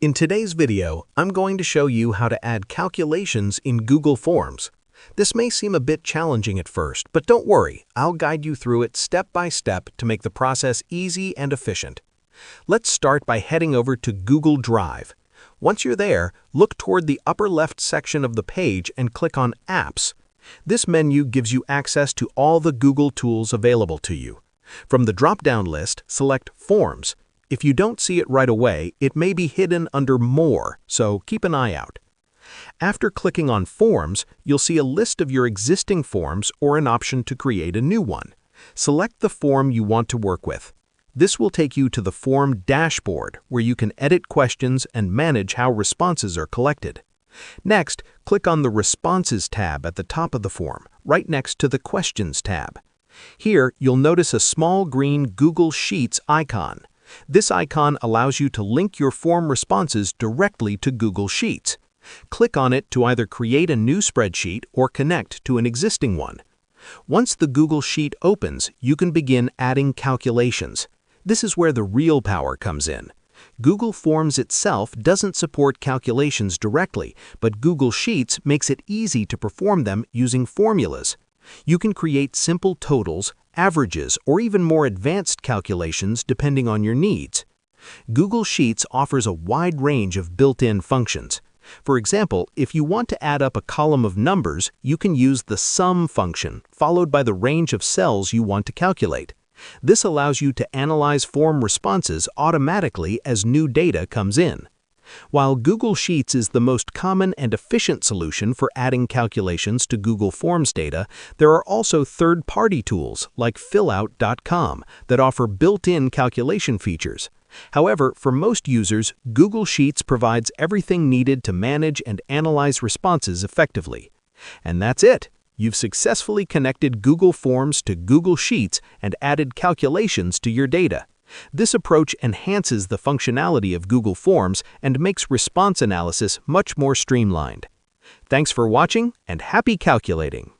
In today's video, I'm going to show you how to add calculations in Google Forms. This may seem a bit challenging at first, but don't worry, I'll guide you through it step by step to make the process easy and efficient. Let's start by heading over to Google Drive. Once you're there, look toward the upper left section of the page and click on Apps. This menu gives you access to all the Google tools available to you. From the drop-down list, select Forms. If you don't see it right away, it may be hidden under More, so keep an eye out. After clicking on Forms, you'll see a list of your existing forms or an option to create a new one. Select the form you want to work with. This will take you to the form dashboard, where you can edit questions and manage how responses are collected. Next, click on the Responses tab at the top of the form, right next to the Questions tab. Here, you'll notice a small green Google Sheets icon. This icon allows you to link your form responses directly to Google Sheets. Click on it to either create a new spreadsheet or connect to an existing one. Once the Google Sheet opens, you can begin adding calculations. This is where the real power comes in. Google Forms itself doesn't support calculations directly, but Google Sheets makes it easy to perform them using formulas. You can create simple totals, averages, or even more advanced calculations depending on your needs. Google Sheets offers a wide range of built-in functions. For example, if you want to add up a column of numbers, you can use the sum function, followed by the range of cells you want to calculate. This allows you to analyze form responses automatically as new data comes in. While Google Sheets is the most common and efficient solution for adding calculations to Google Forms data, there are also third-party tools like fillout.com that offer built-in calculation features. However, for most users, Google Sheets provides everything needed to manage and analyze responses effectively. And that's it! You've successfully connected Google Forms to Google Sheets and added calculations to your data. This approach enhances the functionality of Google Forms and makes response analysis much more streamlined. Thanks for watching, and happy calculating!